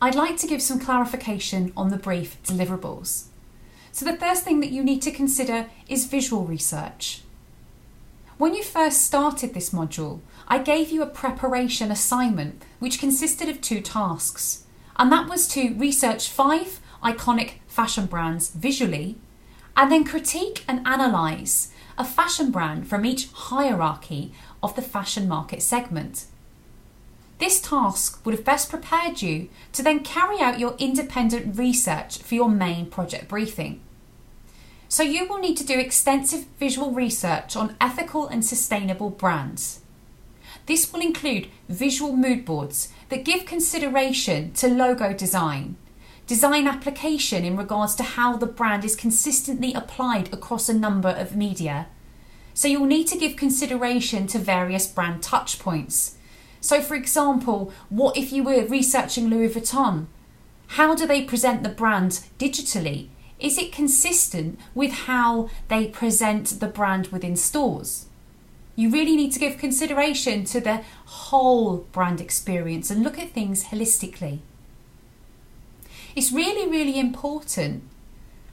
I'd like to give some clarification on the brief deliverables. So the first thing that you need to consider is visual research. When you first started this module, I gave you a preparation assignment which consisted of 2 tasks, and that was to research 5 iconic fashion brands visually, and then critique and analyse a fashion brand from each hierarchy of the fashion market segment. This task would have best prepared you to then carry out your independent research for your main project briefing. So you will need to do extensive visual research on ethical and sustainable brands. This will include visual mood boards that give consideration to logo design application in regards to how the brand is consistently applied across a number of media. So you'll need to give consideration to various brand touch points. So for example, what if you were researching Louis Vuitton? How do they present the brand digitally? Is it consistent with how they present the brand within stores? You really need to give consideration to the whole brand experience and look at things holistically. It's really, really important,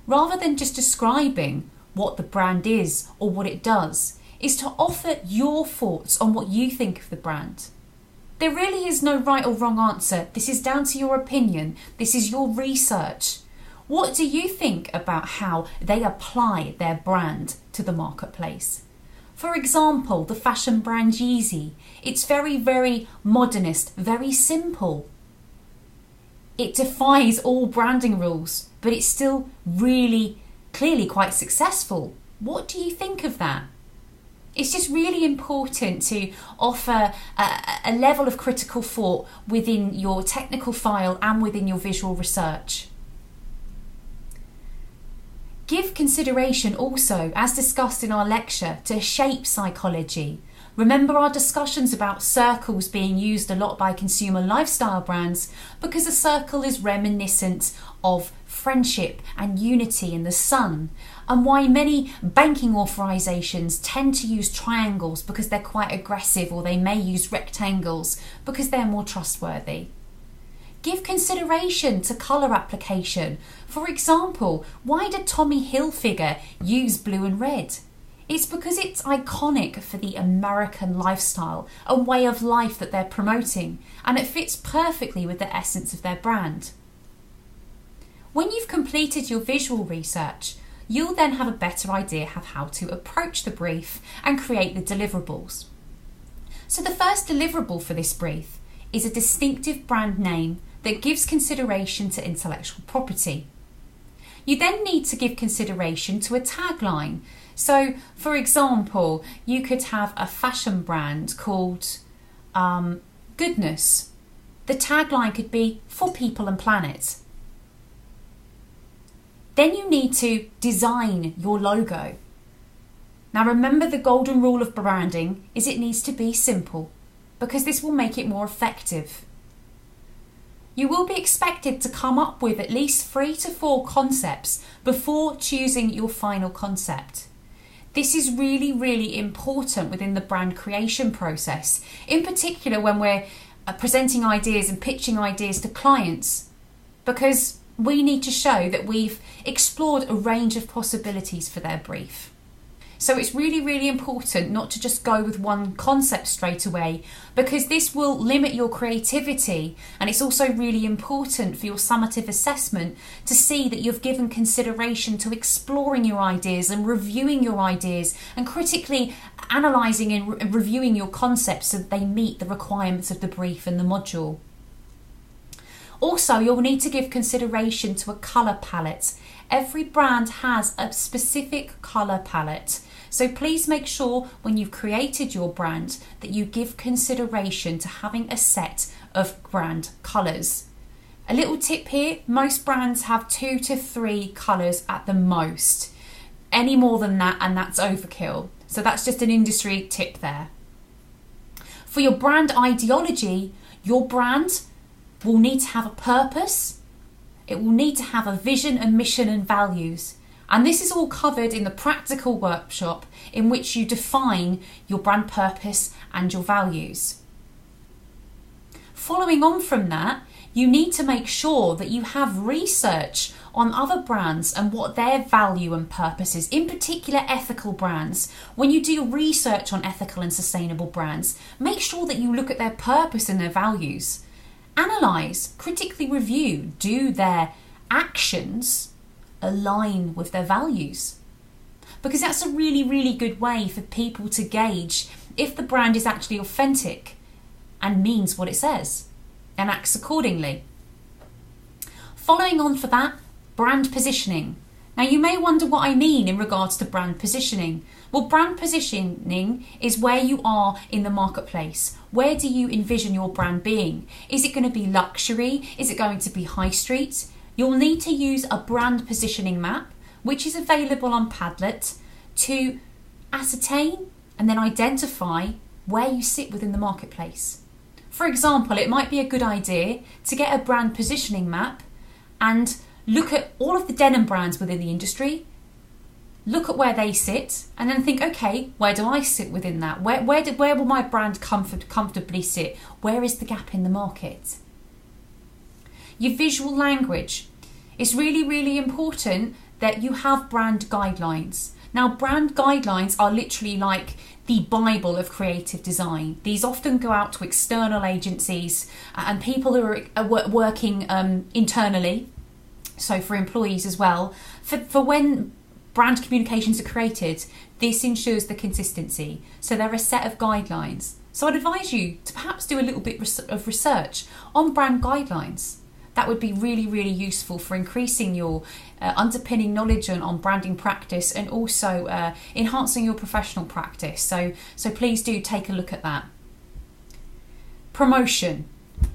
rather than just describing what the brand is or what it does, is to offer your thoughts on what you think of the brand. There really is no right or wrong answer. This is down to your opinion. This is your research. What do you think about how they apply their brand to the marketplace? For example, the fashion brand Yeezy. It's very, very modernist, very simple. It defies all branding rules, but it's still really clearly quite successful. What do you think of that? It's just really important to offer a level of critical thought within your technical file and within your visual research. Give consideration also, as discussed in our lecture, to shape psychology. Remember our discussions about circles being used a lot by consumer lifestyle brands because a circle is reminiscent of friendship and unity in the sun, and why many banking authorizations tend to use triangles because they're quite aggressive, or they may use rectangles because they're more trustworthy. Give consideration to colour application. For example, why did Tommy Hilfiger use blue and red? It's because it's iconic for the American lifestyle and way of life that they're promoting, and it fits perfectly with the essence of their brand. When you've completed your visual research, you'll then have a better idea of how to approach the brief and create the deliverables. So the first deliverable for this brief is a distinctive brand name that gives consideration to intellectual property. You then need to give consideration to a tagline. So, for example, you could have a fashion brand called Goodness. The tagline could be for people and planet. Then you need to design your logo. Now remember, the golden rule of branding is it needs to be simple, because this will make it more effective. You will be expected to come up with at least 3 to 4 concepts before choosing your final concept. This is really, really important within the brand creation process, in particular when we're presenting ideas and pitching ideas to clients, because we need to show that we've explored a range of possibilities for their brief. So it's really, really important not to just go with one concept straight away, because this will limit your creativity, and it's also really important for your summative assessment to see that you've given consideration to exploring your ideas and reviewing your ideas and critically analysing and reviewing your concepts so that they meet the requirements of the brief and the module. Also, you'll need to give consideration to a colour palette. Every brand has a specific colour palette. So please make sure when you've created your brand that you give consideration to having a set of brand colours. A little tip here, most brands have 2 to 3 colours at the most. Any more than that and that's overkill. So that's just an industry tip there. For your brand ideology, your brand will need to have a purpose. It will need to have a vision and mission and values. And this is all covered in the practical workshop in which you define your brand purpose and your values. Following on from that, You need to make sure that you have research on other brands and what their value and purpose is, in particular ethical brands. When you do research on ethical and sustainable brands, make sure that you look at their purpose and their values. Analyse, critically review, do their actions align with their values? Because that's a really, really good way for people to gauge if the brand is actually authentic and means what it says and acts accordingly. Following on for that, brand positioning. Now you may wonder what I mean in regards to brand positioning. Well, brand positioning is where you are in the marketplace. Where do you envision your brand being? Is it going to be luxury? Is it going to be high street? You'll need to use a brand positioning map, which is available on Padlet, to ascertain and then identify where you sit within the marketplace. For example, it might be a good idea to get a brand positioning map and look at all of the denim brands within the industry, look at where they sit, and then think, okay, where do I sit within that? Where will my brand comfortably sit? Where is the gap in the market? Your visual language. It's really, really important that you have brand guidelines. Now, brand guidelines are literally like the Bible of creative design. These often go out to external agencies and people who are working internally, so for employees as well. For when brand communications are created, this ensures the consistency. So there are a set of guidelines. So I'd advise you to perhaps do a little bit of research on brand guidelines. That would be really, really useful for increasing your underpinning knowledge on branding practice and also enhancing your professional practice. So please do take a look at that. Promotion.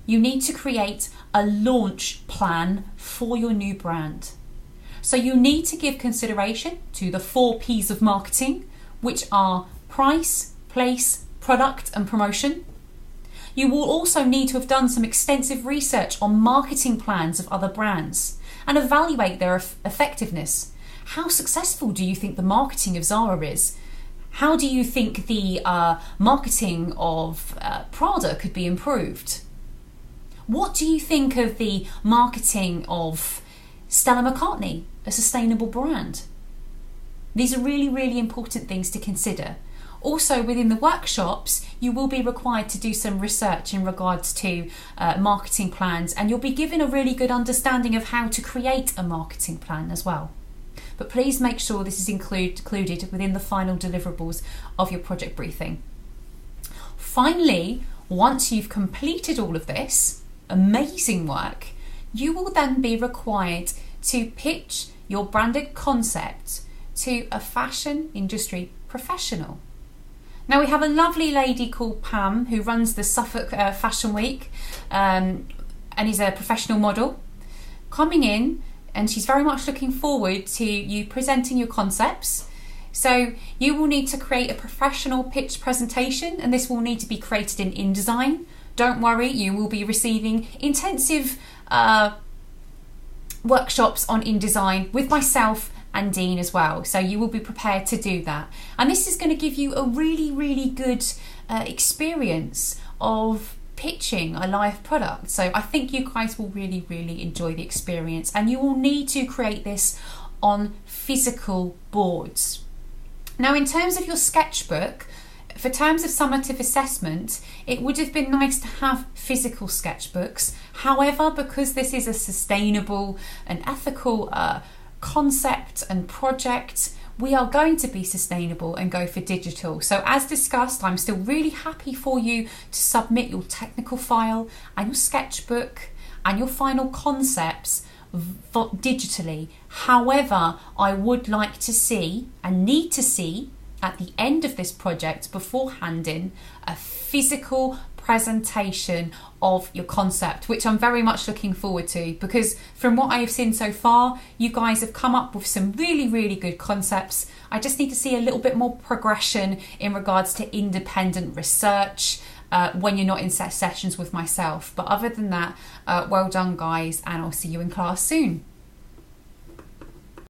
You need to create a launch plan for your new brand. So you need to give consideration to the 4 P's of marketing, which are price, place, product and promotion. You will also need to have done some extensive research on marketing plans of other brands and evaluate their effectiveness. How successful do you think the marketing of Zara is? How do you think the marketing of Prada could be improved? What do you think of the marketing of Stella McCartney, a sustainable brand? These are really, really important things to consider. Also, within the workshops, you will be required to do some research in regards to marketing plans, and you'll be given a really good understanding of how to create a marketing plan as well. But please make sure this is included within the final deliverables of your project briefing. Finally, once you've completed all of this amazing work, you will then be required to pitch your branded concept to a fashion industry professional. Now, we have a lovely lady called Pam who runs the Suffolk Fashion Week and is a professional model coming in, and she's very much looking forward to you presenting your concepts. So you will need to create a professional pitch presentation, and this will need to be created in InDesign. Don't worry, you will be receiving intensive workshops on InDesign with myself and Dean as well, so you will be prepared to do that. And this is going to give you a really, really good experience of pitching a live product. So I think you guys will really, really enjoy the experience, and you will need to create this on physical boards. Now, in terms of your sketchbook, for terms of summative assessment, it would have been nice to have physical sketchbooks. However, because this is a sustainable and ethical concept and project, we are going to be sustainable and go for digital. So as discussed, I'm still really happy for you to submit your technical file and your sketchbook and your final concepts digitally. However, I would like to see and need to see at the end of this project, before handing, a physical presentation of your concept, which I'm very much looking forward to, because from what I have seen so far, you guys have come up with some really, really good concepts. I just need to see a little bit more progression in regards to independent research when you're not in sessions with myself. But other than that, well done guys, and I'll see you in class soon.